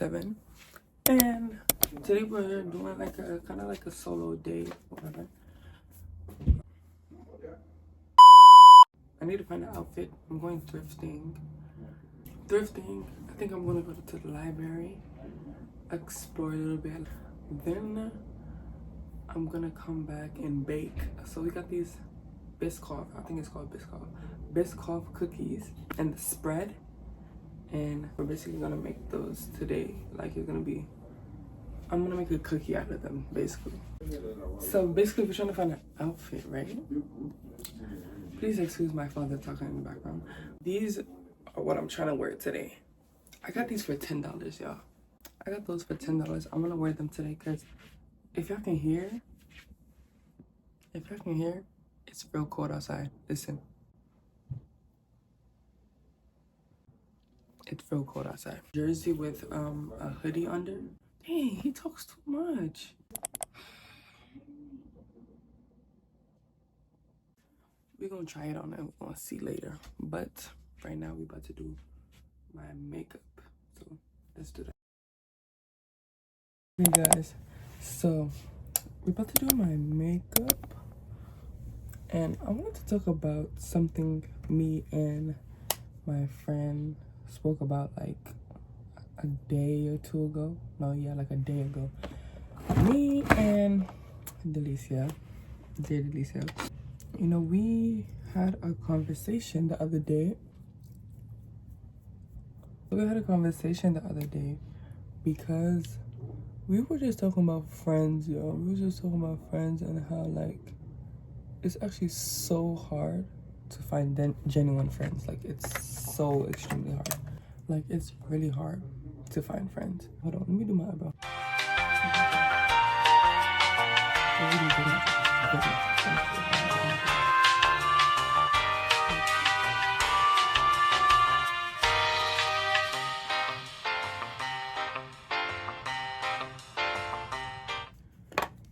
7, and today we're doing like a kind of like a solo day, whatever. I need to find an outfit. I'm going thrifting. I think I'm gonna go to the library, explore a little bit. Then I'm gonna come back and bake. So we got these Biscoff, I think it's called Biscoff cookies and the spread. And we're basically gonna make those today. Like I'm gonna make a cookie out of them, basically. So basically we're trying to find an outfit, right? Please excuse my father talking in the background. These are what I'm trying to wear today. I got these for $10, y'all. I got those for $10. I'm gonna wear them today because if y'all can hear, it's real cold outside. Listen. It's real cold outside. Jersey with a hoodie under. Dang, he talks too much. We're gonna try it on and we're gonna see later. But right now we about to do my makeup. So let's do that. Hey guys, so we're about to do my makeup. And I wanted to talk about something me and my friend spoke about like a day or two ago. No, yeah, like a day ago. Me and Delicia, you know, we had a conversation the other day. Because we were just talking about friends, yo. We were just talking about friends and how like it's actually so hard to find genuine friends. Like it's so extremely hard. Like it's really hard to find friends. Hold on, let me do my eyebrow.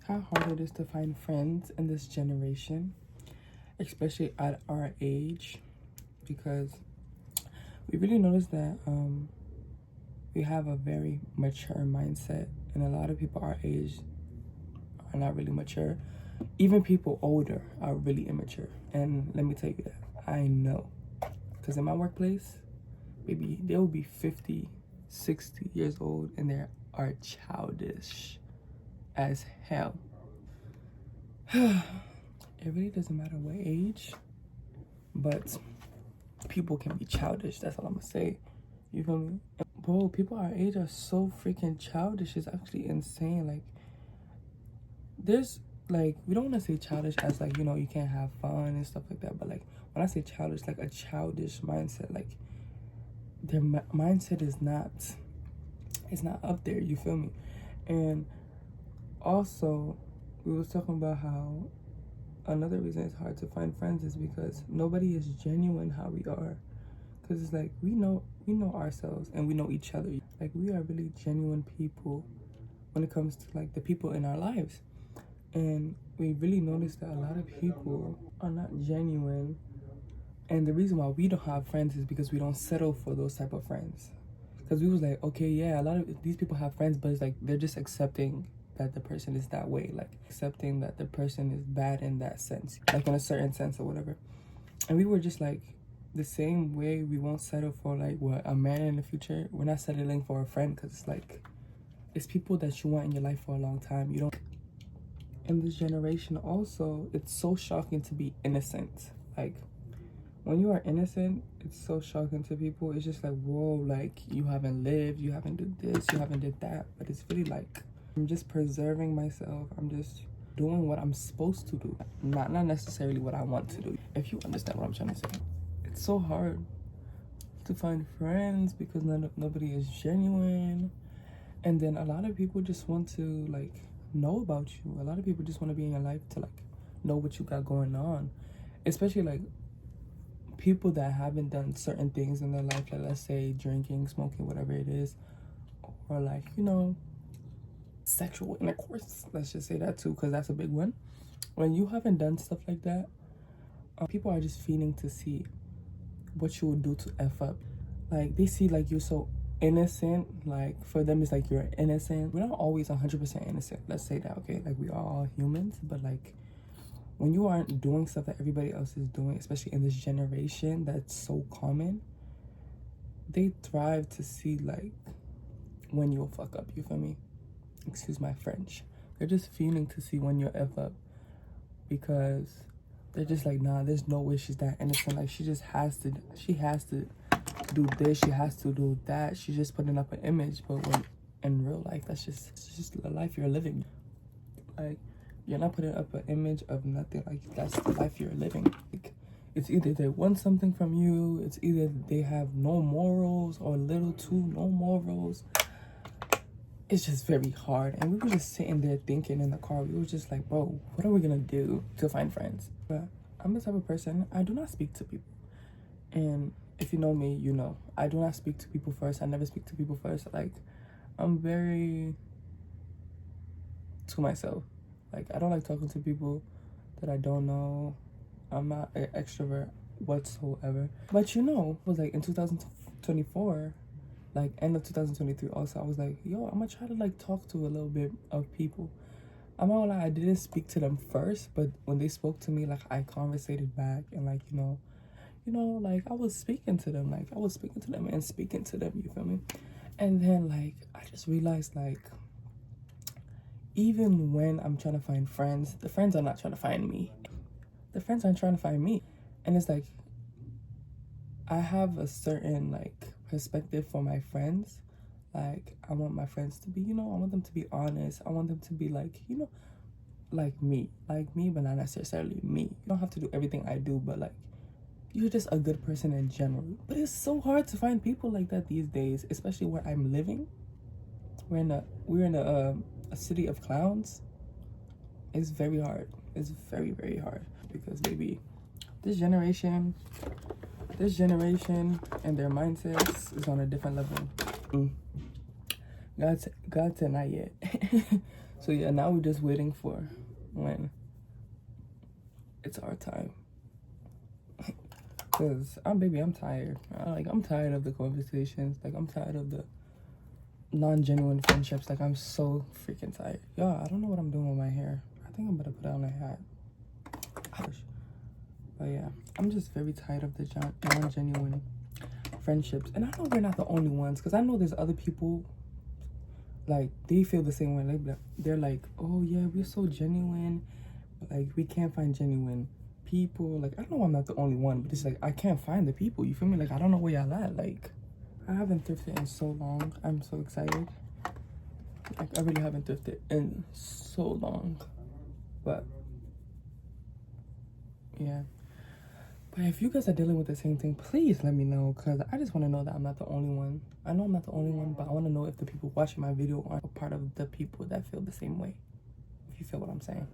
How hard it is to find friends in this generation, especially at our age, because we really noticed that we have a very mature mindset, and a lot of people our age are not really mature. Even people older are really immature, and let me tell you that I know, because in my workplace, maybe they will be 50, 60 years old and they are childish as hell. It really doesn't matter what age, but people can be childish. That's all I'm gonna say. You feel me? Bro, people our age are so freaking childish. It's actually insane. Like, there's like, we don't want to say childish as like, you know, you can't have fun and stuff like that, but like when I say childish, like a childish mindset, like their mindset is not up there. You feel me? And also we was talking about how another reason it's hard to find friends is because nobody is genuine how we are. Because it's like we know ourselves and we know each other. Like we are really genuine people when it comes to like the people in our lives. And we really noticed that a lot of people are not genuine. And the reason why we don't have friends is because we don't settle for those type of friends. Because we was like, okay, yeah, a lot of these people have friends, but it's like they're just accepting that the person is that way, like accepting that the person is bad in that sense, like in a certain sense or whatever. And we were just like, the same way we won't settle for like what a man in the future, we're not settling for a friend, because it's like it's people that you want in your life for a long time. You don't. In this generation also, it's so shocking to be innocent. Like when you are innocent, it's so shocking to people. It's just like, whoa, like you haven't lived, you haven't did this, you haven't did that. But it's really like, I'm just preserving myself. I'm just doing what I'm supposed to do, not necessarily what I want to do. If you understand what I'm trying to say. It's so hard to find friends because nobody is genuine. And then a lot of people just want to like know about you. A lot of people just want to be in your life to like know what you got going on. Especially like people that haven't done certain things in their life, like let's say drinking, smoking, whatever it is, or like, you know, sexual intercourse. Let's just say that too, because that's a big one. When you haven't done stuff like that, people are just feeling to see what you would do to F up. Like they see like you're so innocent, like for them it's like you're innocent. We're not always 100% innocent, let's say that, okay? Like we are all humans, but like when you aren't doing stuff that everybody else is doing, especially in this generation that's so common, they thrive to see like when you'll fuck up, you feel me? Excuse my French. They're just feeling to see when you'll F up, because they're just like, nah, there's no way she's that innocent. Like she has to do this, she has to do that. She's just putting up an image, but when in real life, it's just the life you're living. Like you're not putting up an image of nothing. Like that's the life you're living. Like it's either they want something from you, it's either they have no morals or little to no morals. It's just very hard. And we were just sitting there thinking in the car, we were just like, bro, what are we gonna do to find friends? But I'm the type of person, I do not speak to people. And if you know me, you know I do not speak to people first. I never speak to people first. Like I'm very to myself. Like I don't like talking to people that I don't know. I'm not an extrovert whatsoever. But you know, it was like in 2024, like end of 2023 also, I was like, yo, I'm gonna try to like talk to a little bit of people. I'm not gonna lie, I didn't speak to them first, but when they spoke to me, like I conversated back, and like you know, like I was speaking to them, like I was speaking to them and speaking to them, you feel me? And then like I just realized, like even when I'm trying to find friends, the friends are not trying to find me. The friends aren't trying to find me. And it's like I have a certain like perspective for my friends. Like I want my friends to be, I want them to be honest. I want them to be like, like me, but not necessarily me. You don't have to do everything I do, but like you're just a good person in general. But it's so hard to find people like that these days, especially where I'm living. We're in a city of clowns. It's very hard. It's very, very hard, because baby, this generation and their mindsets is on a different level. God said not yet. So yeah, now we're just waiting for when it's our time. Cause I'm tired. I'm tired of the conversations. Like I'm tired of the non-genuine friendships. Like I'm so freaking tired. Y'all, I don't know what I'm doing with my hair. I think I'm gonna put on a hat. But yeah, I'm just very tired of the non-genuine friendships. And I know we're not the only ones, because I know there's other people, like, they feel the same way. Like, they're like, oh yeah, we're so genuine, but like, we can't find genuine people. Like, I know I'm not the only one, but it's like, I can't find the people, you feel me? Like, I don't know where y'all at. Like, I haven't thrifted in so long. I'm so excited. Like, I really haven't thrifted in so long. But yeah. But if you guys are dealing with the same thing, please let me know, because I just want to know that I'm not the only one. I know I'm not the only one, but I want to know if the people watching my video are a part of the people that feel the same way. If you feel what I'm saying.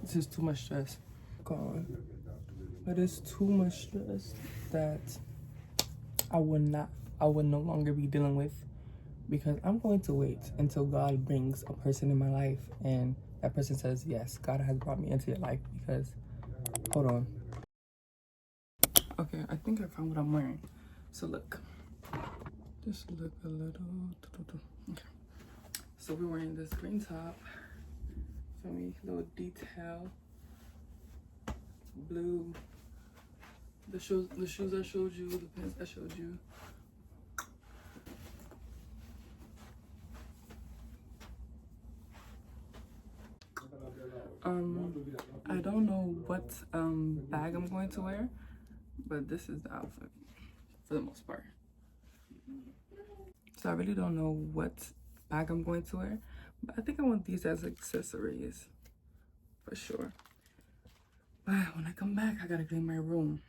This is too much stress. God. But it's too much stress that I would no longer be dealing with, because I'm going to wait until God brings a person in my life and that person says, yes, God has brought me into your life. Because, hold on. Okay, I think I found what I'm wearing. So look, just look a little. Okay. So we're wearing this green top. Feel me? Little detail. Blue. The shoes I showed you. The pants I showed you. I don't know what bag I'm going to wear, but this is the outfit for the most part. So I really don't know what bag I'm going to wear, but I think I want these as accessories for sure. But when I come back, I gotta clean my room.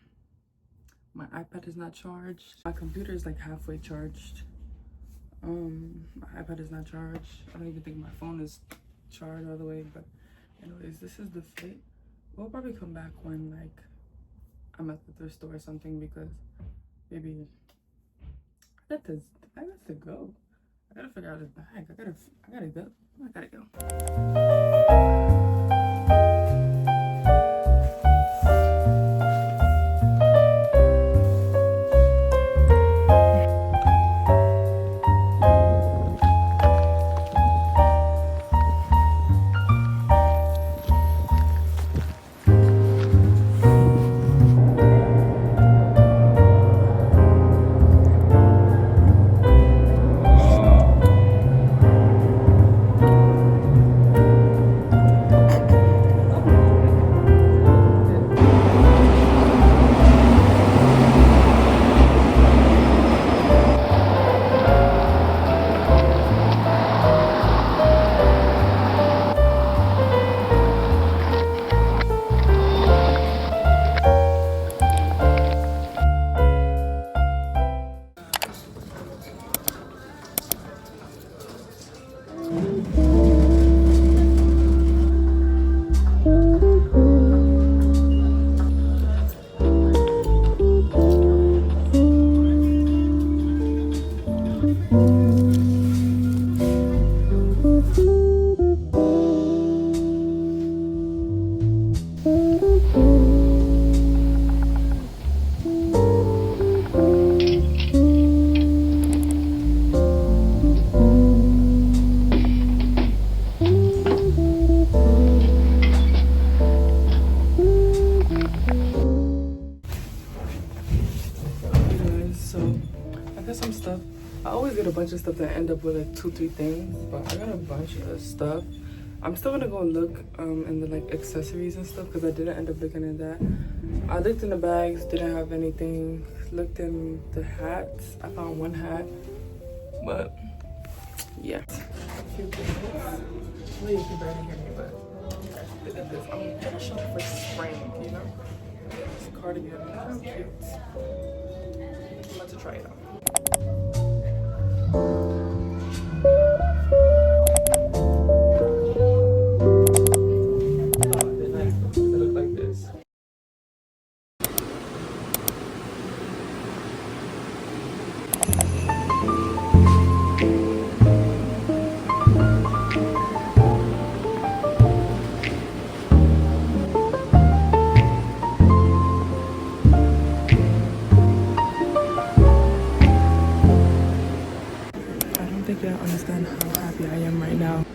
My iPad is not charged. My computer is like halfway charged. My iPad is not charged. I don't even think my phone is charged all the way, but anyways, this is the fit. We'll probably come back when like I'm at the thrift store or something, because baby, I got to go. I gotta figure out this bag. I gotta go. Some stuff. I always get a bunch of stuff that end up with like 2-3 things, but I got a bunch of stuff. I'm still gonna go look in the like accessories and stuff because I didn't end up looking at that. I looked in the bags, didn't have anything. Looked in the hats. I found one hat, but yeah. A few things. Well, you can barely hear me, but look at this. I'm gonna show it for spring, you know? This cardigan, how cute. I'm about to try it out. You don't understand how happy I am right now.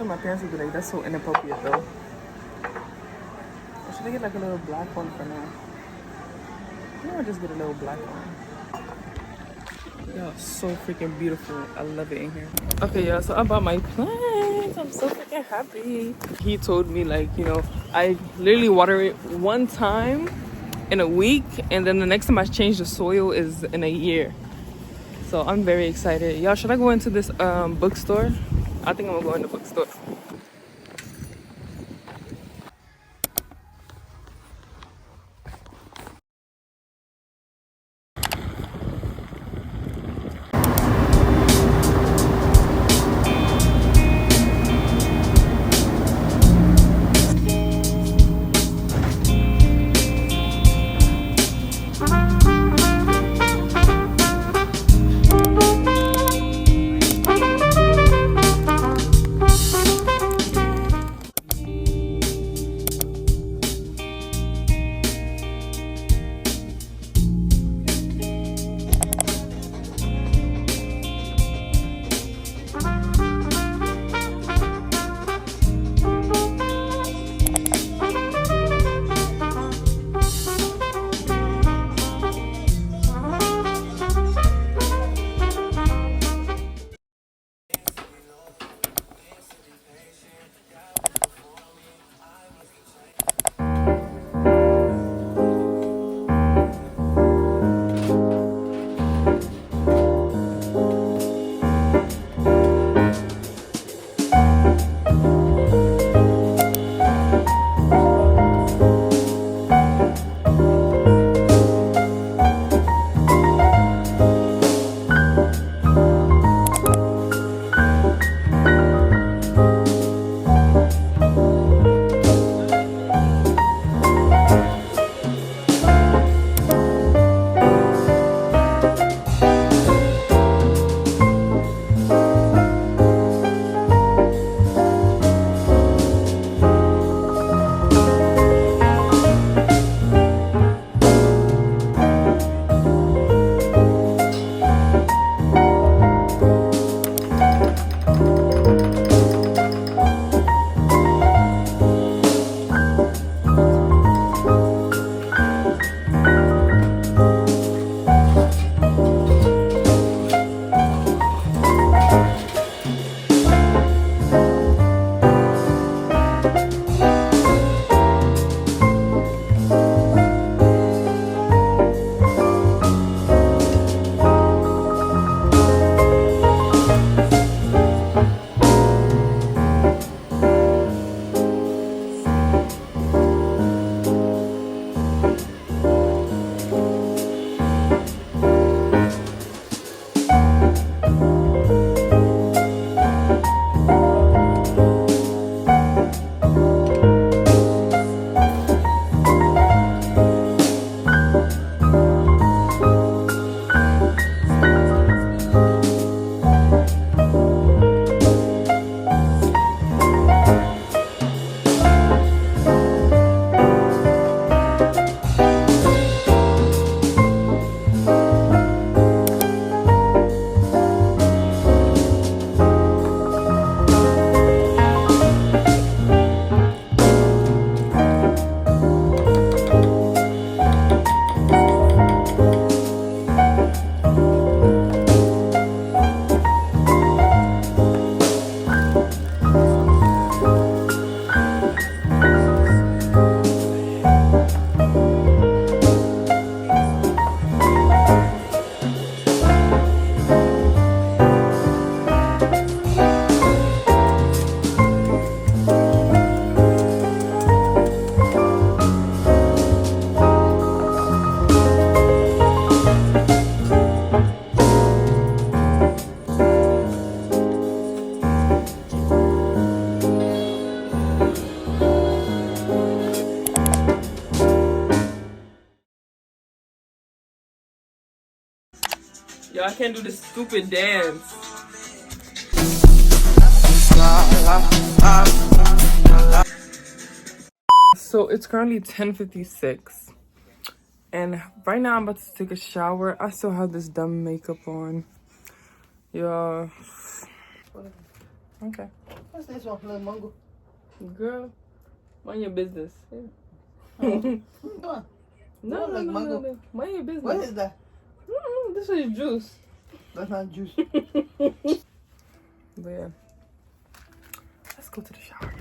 My parents would be like, that's so inappropriate though. Or should I get like a little black one for now? I think I'll just get a little black one. Y'all, so freaking beautiful. I love it in here. Okay, y'all, so I bought my plants. I'm so freaking happy. He told me like, you know, I literally water it one time in a week, and then the next time I change the soil is in a year. So I'm very excited. Y'all, should I go into this bookstore? I think I'm gonna go in the bookstore. Yo, I can't do this stupid dance. So it's currently 10:56. And right now I'm about to take a shower. I still have this dumb makeup on. Yeah. Okay. What's this one? Little mango. Girl, mind your business. Yeah. No, like mango. no. Mind your business. What is that? This is juice. That's not juice. But yeah. Let's go to the shower.